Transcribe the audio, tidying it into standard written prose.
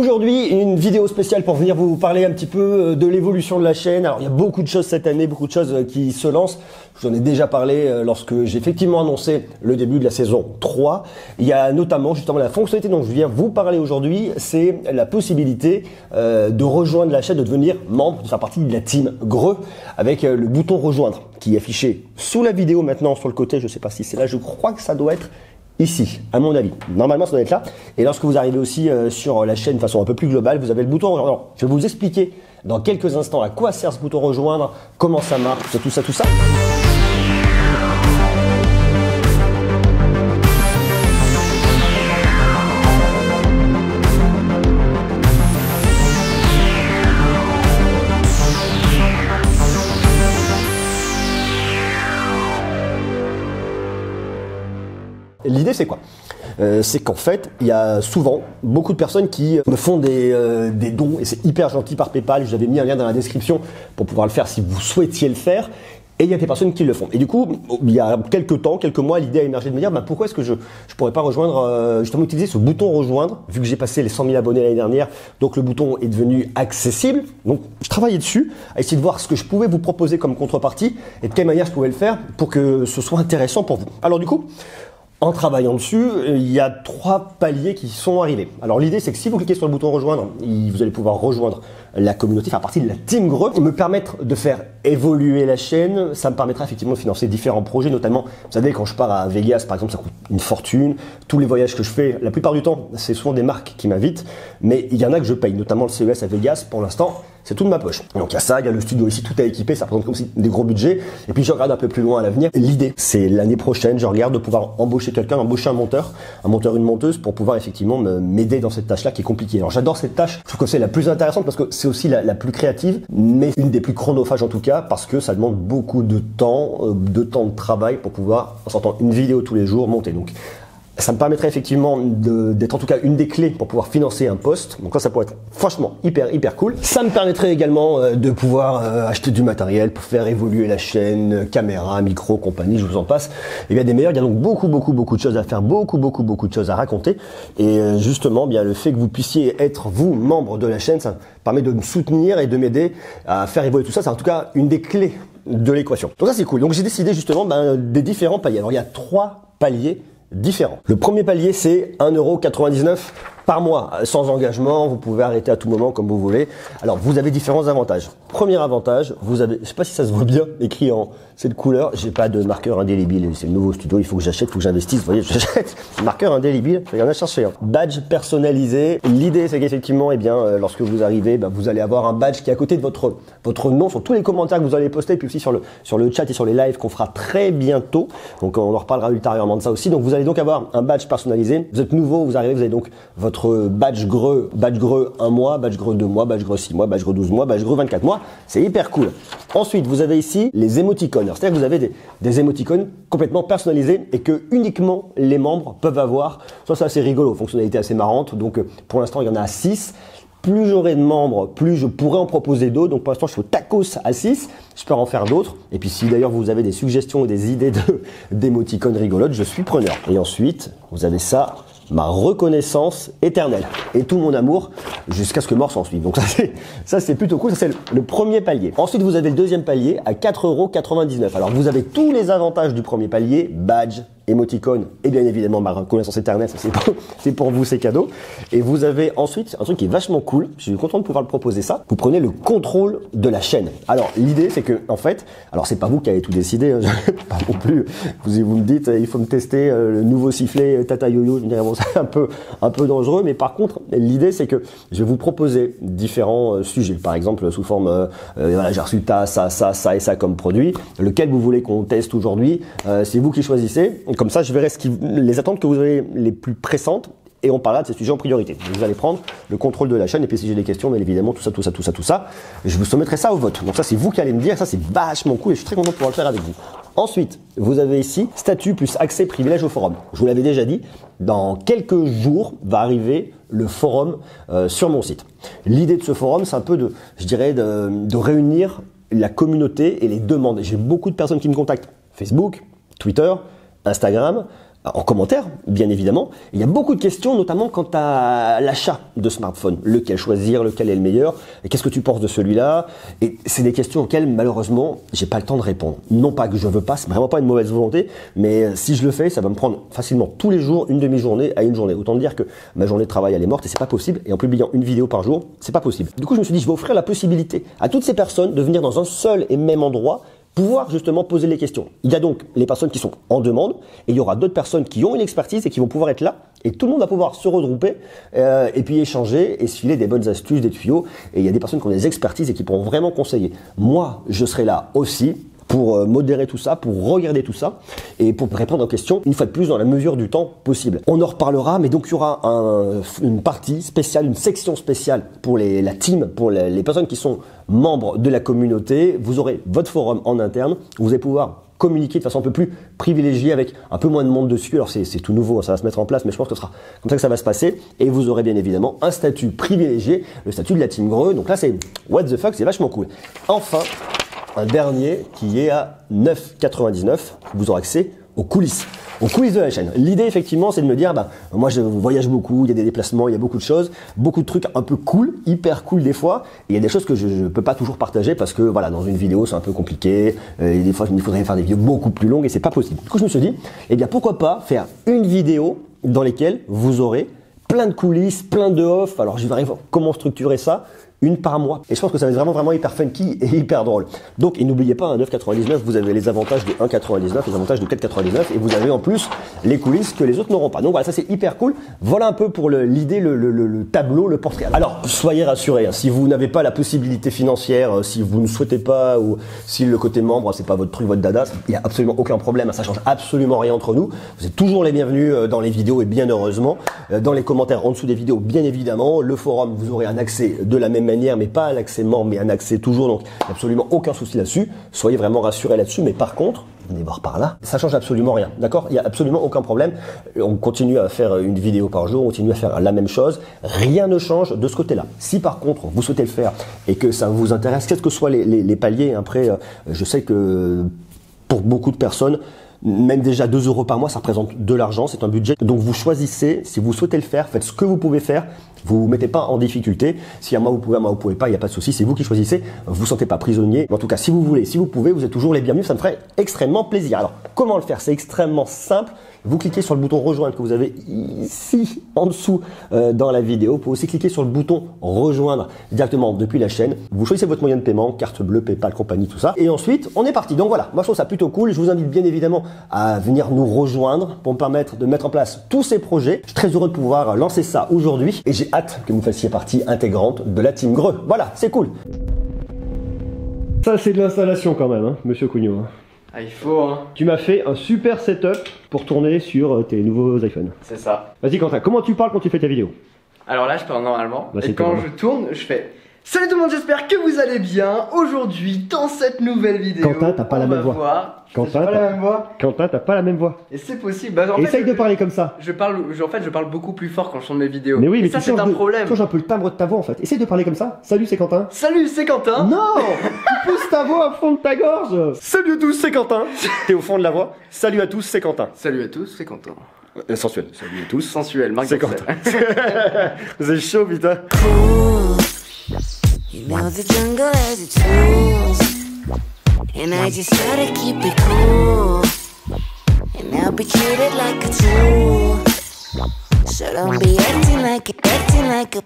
Aujourd'hui, une vidéo spéciale pour venir vous parler un petit peu de l'évolution de la chaîne. Alors, il y a beaucoup de choses cette année, beaucoup de choses qui se lancent. J'en ai déjà parlé lorsque j'ai effectivement annoncé le début de la saison 3. Il y a notamment justement la fonctionnalité dont je viens vous parler aujourd'hui, c'est la possibilité de rejoindre la chaîne, de devenir membre, de faire partie de la team Greux avec le bouton rejoindre qui est affiché sous la vidéo maintenant sur le côté. Je ne sais pas si c'est là, je crois que ça doit être ici, à mon avis. Normalement, ça doit être là. Et lorsque vous arrivez aussi sur la chaîne de façon un peu plus globale, vous avez le bouton rejoindre. Alors, je vais vous expliquer dans quelques instants à quoi sert ce bouton rejoindre, comment ça marche, tout ça, tout ça. L'idée, c'est quoi? C'est qu'en fait, il y a souvent beaucoup de personnes qui me font des dons et c'est hyper gentil par PayPal. J'avais mis un lien dans la description pour pouvoir le faire si vous souhaitiez le faire. Et il y a des personnes qui le font. Et du coup, il y a quelques mois, l'idée a émergé de me dire pourquoi est-ce que je pourrais pas rejoindre, justement utiliser ce bouton rejoindre, vu que j'ai passé les 100 000 abonnés l'année dernière, donc le bouton est devenu accessible. Donc je travaillais dessus, à essayer de voir ce que je pouvais vous proposer comme contrepartie et de quelle manière je pouvais le faire pour que ce soit intéressant pour vous. Alors du coup, en travaillant dessus, il y a 3 paliers qui sont arrivés. Alors l'idée, c'est que si vous cliquez sur le bouton rejoindre, vous allez pouvoir rejoindre la communauté, faire partie de la team Greux, me permettre de faire évoluer la chaîne. Ça me permettra effectivement de financer différents projets, notamment, vous savez, quand je pars à Vegas, par exemple, ça coûte une fortune. Tous les voyages que je fais, la plupart du temps, c'est souvent des marques qui m'invitent, mais il y en a que je paye, notamment le CES à Vegas. Pour l'instant, c'est tout de ma poche. Donc il y a ça, il y a le studio ici, tout est équipé, ça représente comme si des gros budgets. Et puis je regarde un peu plus loin à l'avenir. L'idée, c'est l'année prochaine, je regarde de pouvoir embaucher quelqu'un, embaucher un monteur, une monteuse pour pouvoir effectivement m'aider dans cette tâche-là qui est compliquée. Alors j'adore cette tâche, je trouve que c'est la plus intéressante parce que c'est aussi la plus créative, mais une des plus chronophages en tout cas, parce que ça demande beaucoup de temps de travail pour pouvoir, en sortant une vidéo tous les jours, monter. Donc ça me permettrait effectivement d'être en tout cas une des clés pour pouvoir financer un poste. Donc ça pourrait être franchement hyper cool. Ça me permettrait également de pouvoir acheter du matériel pour faire évoluer la chaîne, caméra, micro, compagnie, je vous en passe. Et bien des meilleurs, il y a donc beaucoup de choses à faire, beaucoup de choses à raconter. Et justement, bien le fait que vous puissiez être vous membre de la chaîne, ça permet de me soutenir et de m'aider à faire évoluer tout ça. C'est en tout cas une des clés de l'équation. Donc ça c'est cool. Donc j'ai décidé justement des différents paliers. Alors il y a 3 paliers différents. Le premier palier, c'est 1,99 € par mois, sans engagement, vous pouvez arrêter à tout moment comme vous voulez. Alors, vous avez différents avantages. Premier avantage, vous avez, je sais pas si ça se voit bien, écrit en cette couleur, j'ai pas de marqueur indélébile, c'est le nouveau studio, il faut que j'achète, il faut que j'investisse, vous voyez, j'achète marqueur indélébile, je vais en chercher un. Badge personnalisé, l'idée c'est qu'effectivement, lorsque vous arrivez, vous allez avoir un badge qui est à côté de votre nom sur tous les commentaires que vous allez poster, et puis aussi sur le chat et sur les lives qu'on fera très bientôt, donc on en reparlera ultérieurement de ça aussi. Donc vous allez donc avoir un badge personnalisé, vous êtes nouveau, vous arrivez, vous avez donc votre badge Greux 1 mois, badge Greux 2 mois, badge Greux 6 mois, badge Greux 12 mois, badge Greux 24 mois. C'est hyper cool. Ensuite, vous avez ici les émoticônes. C'est-à-dire que vous avez des émoticônes complètement personnalisés et que uniquement les membres peuvent avoir. Ça, c'est assez rigolo, fonctionnalité assez marrante. Donc, pour l'instant, il y en a 6. Plus j'aurai de membres, plus je pourrai en proposer d'autres. Donc pour l'instant, je suis au tacos à 6. J'espère en faire d'autres. Et puis si d'ailleurs vous avez des suggestions ou des idées d'émoticônes rigolotes, je suis preneur. Et ensuite, vous avez ça, ma reconnaissance éternelle et tout mon amour jusqu'à ce que mort s'en suive. Donc ça c'est plutôt cool. Ça c'est le premier palier. Ensuite, vous avez le deuxième palier à 4,99 €. Alors vous avez tous les avantages du premier palier, badge, émoticône et bien évidemment ma reconnaissance éternelle, ça c'est pour vous, c'est cadeau. Et vous avez ensuite un truc qui est vachement cool, je suis content de pouvoir le proposer ça, vous prenez le contrôle de la chaîne. Alors l'idée c'est que en fait, alors c'est pas vous qui avez tout décidé, pas non plus, vous me dites il faut me tester le nouveau sifflet Tata Yo-Yo, je me dirais bon c'est un peu dangereux, mais par contre l'idée c'est que je vais vous proposer différents sujets, par exemple sous forme voilà, j'ai reçu ça et ça comme produit, lequel vous voulez qu'on teste aujourd'hui, c'est vous qui choisissez. Comme ça, je verrai les attentes que vous avez les plus pressantes et on parlera de ces sujets en priorité. Donc, vous allez prendre le contrôle de la chaîne et puis si j'ai des questions, bien évidemment, tout ça, je vous soumettrai ça au vote. Donc ça, c'est vous qui allez me dire, ça c'est vachement cool et je suis très content de pouvoir le faire avec vous. Ensuite, vous avez ici statut plus accès privilège au forum. Je vous l'avais déjà dit, dans quelques jours va arriver le forum sur mon site. L'idée de ce forum, c'est un peu de réunir la communauté et les demandes. J'ai beaucoup de personnes qui me contactent. Facebook, Twitter, Instagram, en commentaire, bien évidemment. Il y a beaucoup de questions, notamment quant à l'achat de smartphone. Lequel choisir, lequel est le meilleur, et qu'est-ce que tu penses de celui-là? Et c'est des questions auxquelles, malheureusement, j'ai pas le temps de répondre. Non pas que je veux pas, c'est vraiment pas une mauvaise volonté, mais si je le fais, ça va me prendre facilement tous les jours, une demi-journée à une journée. Autant dire que ma journée de travail, elle est morte et c'est pas possible. Et en publiant une vidéo par jour, c'est pas possible. Du coup, je me suis dit, je vais offrir la possibilité à toutes ces personnes de venir dans un seul et même endroit, pouvoir justement poser les questions. Il y a donc les personnes qui sont en demande et il y aura d'autres personnes qui ont une expertise et qui vont pouvoir être là et tout le monde va pouvoir se regrouper et puis échanger et se filer des bonnes astuces, des tuyaux, et il y a des personnes qui ont des expertises et qui pourront vraiment conseiller. Moi, je serai là aussi pour modérer tout ça, pour regarder tout ça et pour répondre aux questions une fois de plus dans la mesure du temps possible. On en reparlera, mais donc il y aura une partie spéciale, une section spéciale pour la team, pour les personnes qui sont membres de la communauté. Vous aurez votre forum en interne, vous allez pouvoir communiquer de façon un peu plus privilégiée avec un peu moins de monde dessus. Alors c'est tout nouveau, ça va se mettre en place, mais je pense que ce sera comme ça que ça va se passer. Et vous aurez bien évidemment un statut privilégié, le statut de la team Greux. Donc là c'est what the fuck, c'est vachement cool. Enfin, un dernier qui est à 9,99. Vous aurez accès aux coulisses de la chaîne. L'idée effectivement c'est de me dire, moi je voyage beaucoup, il y a des déplacements, il y a beaucoup de choses, beaucoup de trucs un peu cool, hyper cool des fois, et il y a des choses que je peux pas toujours partager parce que voilà, dans une vidéo c'est un peu compliqué, et des fois il faudrait faire des vidéos beaucoup plus longues et c'est pas possible. Du coup je me suis dit, eh bien pourquoi pas faire une vidéo dans laquelle vous aurez plein de coulisses, plein de off. Alors je vais voir comment structurer ça, une par mois. Et je pense que ça va être vraiment hyper funky et hyper drôle. Donc, et n'oubliez pas, à 9,99, vous avez les avantages de 1,99, les avantages de 4,99, et vous avez en plus les coulisses que les autres n'auront pas. Donc voilà, ça c'est hyper cool. Voilà un peu pour l'idée, le tableau, le portrait. Alors, soyez rassurés, hein, si vous n'avez pas la possibilité financière, si vous ne souhaitez pas, ou si le côté membre, c'est pas votre truc, votre dada, il n'y a absolument aucun problème, ça change absolument rien entre nous. Vous êtes toujours les bienvenus dans les vidéos et bien heureusement. Dans les commentaires en dessous des vidéos, bien évidemment. Le forum, vous aurez un accès de la même manière, mais pas un accès membre, mais un accès toujours, donc absolument aucun souci là-dessus. Soyez vraiment rassurés là-dessus, mais par contre, venez voir par là, ça change absolument rien, d'accord? Il n'y a absolument aucun problème. On continue à faire une vidéo par jour, on continue à faire la même chose. Rien ne change de ce côté-là. Si par contre, vous souhaitez le faire et que ça vous intéresse, quels que soient les paliers, après, je sais que pour beaucoup de personnes, même déjà 2 € par mois, ça représente de l'argent, c'est un budget. Donc vous choisissez, si vous souhaitez le faire, faites ce que vous pouvez faire. Vous vous mettez pas en difficulté. Si à moi vous pouvez pas, il n'y a pas de souci, c'est vous qui choisissez. Vous sentez pas prisonnier. En tout cas, si vous voulez, si vous pouvez, vous êtes toujours les bienvenus. Ça me ferait extrêmement plaisir. Alors, comment le faire? C'est extrêmement simple. Vous cliquez sur le bouton rejoindre que vous avez ici en dessous dans la vidéo. Vous pouvez aussi cliquer sur le bouton rejoindre directement depuis la chaîne. Vous choisissez votre moyen de paiement, carte bleue, PayPal, compagnie, tout ça. Et ensuite, on est parti. Donc voilà, moi je trouve ça plutôt cool. Je vous invite bien évidemment à venir nous rejoindre pour me permettre de mettre en place tous ces projets. Je suis très heureux de pouvoir lancer ça aujourd'hui et j'ai hâte que vous fassiez partie intégrante de la team Greux. Voilà, c'est cool. Ça c'est de l'installation quand même, hein, monsieur Cugnot. Ah, il faut, hein. Tu m'as fait un super setup pour tourner sur tes nouveaux iPhones. C'est ça. Vas-y Quentin, comment tu parles quand tu fais ta vidéo? Alors là, je parle normalement. Bah, et quand je tourne, je fais salut tout le monde, j'espère que vous allez bien. Aujourd'hui, dans cette nouvelle vidéo, Quentin, t'as pas la même voix. Quentin, pas la même voix. Quentin, t'as pas la même voix. Et c'est possible. Bah, Essaye de parler comme ça. En fait, je parle beaucoup plus fort quand je tourne mes vidéos. Mais oui, et mais ça, tu c'est un problème. Change un peu le timbre de ta voix en fait. Essaye de parler comme ça. Salut, c'est Quentin. Salut, c'est Quentin. Non, tu pousses ta voix au fond de ta gorge. Salut à tous, c'est Quentin. T'es au fond de la voix. Salut à tous, c'est Quentin. Salut à tous, c'est Quentin. Sensuel. Salut à tous. Sensuel, Marc c'est Quentin. Vous êtes chaud, putain. You know the jungle has its rules, and I just gotta keep it cool, and I'll be treated like a tool, so don't be acting like a